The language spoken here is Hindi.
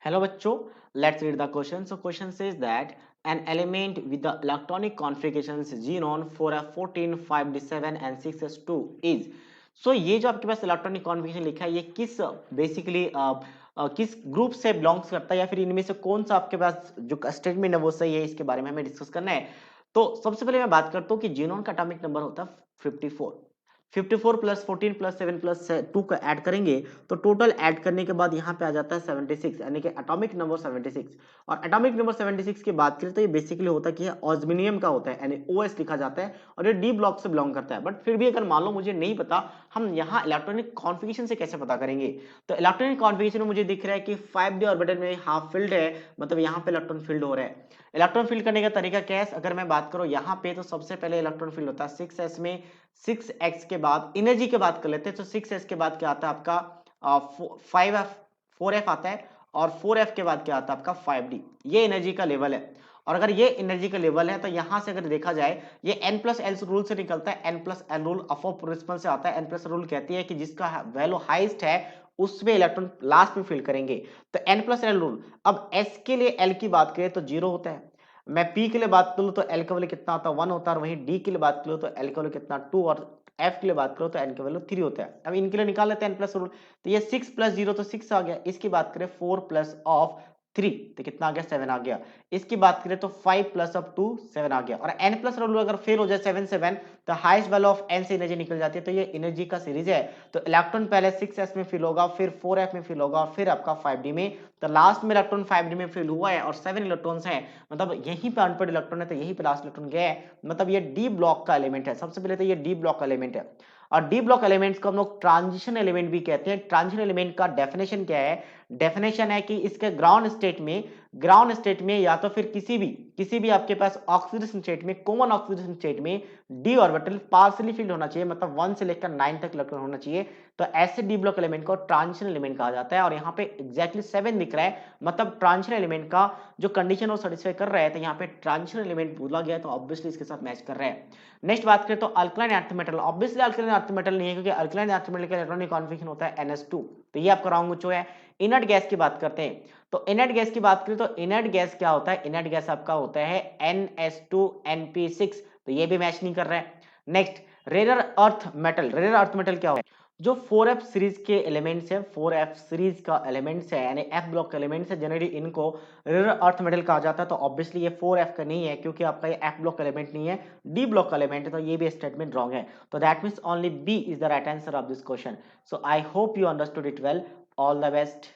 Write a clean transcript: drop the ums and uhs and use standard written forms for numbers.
Hello बच्चों, let's read the question. So question says that an element with the electronic configurations xenon 4f14 5d7 and 6s2 is so ये जो आपके पास इलेक्ट्रॉनिक कॉन्फ़िगरेशन लिखा है ये किस बेसिकली किस ग्रुप से बिलोंग्स करता है या फिर इनमें से कौन सा आपके पास जो स्टेटमेंट है वो सही है, इसके बारे में हमें डिस्कस करना है। तो सबसे पहले मैं बात करता हूँ कि जीनोन का एटॉमिक नंबर होता है 54। 54 प्लस 14 प्लस 7 प्लस 2 का ऐड करेंगे तो टोटल ऐड करने के बाद यहाँ पे आ जाता है 76, यानी कि एटॉमिक नंबर 76। और एटॉमिक नंबर 76 की बात करें तो ये बेसिकली होता है कि ऑस्मिनियम का होता है, यानी ओएस लिखा जाता है और ये डी ब्लॉक से बिलोंग करता है। बट फिर भी अगर मान लो मुझे नहीं पता, हम यहाँ इलेक्ट्रॉनिक कॉन्फ़िगरेशन से कैसे पता करेंगे। तो इलेक्ट्रॉनिक कॉन्फ़िगरेशन में मुझे दिख रहा है कि 5d ऑर्बिटल में हाफ फिल्ड है, मतलब यहाँ पे इलेक्ट्रॉन फील्ड हो रहा है। इलेक्ट्रॉन फील्ड करने का तरीका क्या है, अगर मैं बात करूँ यहाँ पे तो सबसे पहले इलेक्ट्रॉन फील्ड होता है 6s में। 6x के बाद एनर्जी की बात कर लेते हैं तो 6s के बाद क्या आता है आपका 5f 4f आता है और 4f के बाद क्या आता है आपका 5d। ये एनर्जी का लेवल है और अगर ये एनर्जी का लेवल है तो यहां से अगर देखा जाए ये n प्लस एल रूल से निकलता है। n plus L rule aufbau principle से आता है। n प्लस रूल कहती है कि जिसका वैल्यू हाईएस्ट है उसमें इलेक्ट्रॉन लास्ट में फील करेंगे। तो n प्लस एल रूल। अब s के लिए l की बात करें तो 0 होता है। मैं p के लिए बात करूं तो l का वैल्यू कितना होता है 1 होता है और वहीं d के लिए बात करूं तो l का वैल्यू कितना 2 और f के लिए बात करो तो n का वैल्यू 3 होता है। अब इनके लिए निकाल लेते हैं n प्लस रूल। तो ये 6 प्लस 0 तो 6 आ गया। इसकी बात करें 4 प्लस ऑफ 3 तो कितना आ गया 7 आ गया। इसकी बात करें तो 5 प्लस ऑफ 2 7 आ गया। और n प्लस रूल अगर फेल हो जाए 7 7 तो हाईएस्ट वैल्यू ऑफ n से एनर्जी निकल जाती है। तो ये एनर्जी का सीरीज है। तो इलेक्ट्रॉन पहले 6s में फिल होगा, फिर 4f में फिल होगा और फिर आपका 5d में। तो लास्ट में इलेक्ट्रॉन 5d में फिल हुआ है और 7 इलेक्ट्रॉन्स हैं, मतलब यहीं पे अनपेड इलेक्ट्रॉन है तो यहीं पे लास्ट इलेक्ट्रॉन गया है, मतलब ये डी ब्लॉक का एलिमेंट है। सबसे पहले तो ये डी ब्लॉक का एलिमेंट है। और डी ब्लॉक एलिमेंट्स को हम लोग ट्रांजिशन एलिमेंट भी कहते हैं। ट्रांजिशन एलिमेंट का डेफिनेशन क्या है, डेफिनेशन है कि इसके ग्राउंड स्टेट में या तो फिर किसी भी आपके पास ऑक्सीडेशन स्टेट में, कॉमन ऑक्सीडेशन स्टेट में डी ऑर्बिटल पार्शियली फिल्ड होना चाहिए, मतलब 1 से लेकर 9 तक इलेक्ट्रॉन होना चाहिए। तो ऐसे डी ब्लॉक एलिमेंट को ट्रांजिशन एलिमेंट कहा जाता है। और यहाँ पे एग्जैक्टली 7 दिख रहा है, मतलब ट्रांजिशन एलिमेंट का जो कंडीशन वो सेटिस्फाई कर रहा है। तो यहाँ पे ट्रांजिशन एलिमेंट बोला गया तो ऑब्वियसली इसके साथ मैच कर रहा है। नेक्स्ट बात करें तो alkaline earth metal. Obviously alkaline earth metal नहीं है क्योंकि अल्कलाइन अर्थ मेटल का इलेक्ट्रॉनिक कॉन्फिगरेशन होता है NS2। तो ये आपका रॉन्ग है। इनर्ट गैस की बात करते हैं तो इनर्ट गैस की बात करें तो इनर्ट गैस क्या होता है, इनर्ट गैस आपका होता है NS2NP6। तो ये भी मैच नहीं कर रहा है। Next rare earth metal. Rare earth metal क्या होता है, जो 4f सीरीज के एलिमेंट्स है, 4f सीरीज का एलिमेंट्स है यानी f ब्लॉक के एलिमेंट्स है, जनरली इनको रेयर अर्थ मेटल कहा जाता है। तो ऑब्वियसली ये 4f का नहीं है क्योंकि आपका ये f ब्लॉक एलिमेंट नहीं है, d ब्लॉक का एलिमेंट है। तो ये भी स्टेटमेंट रॉन्ग है। तो that means only B is the right answer of this question. So I hope you understood it well. All the best.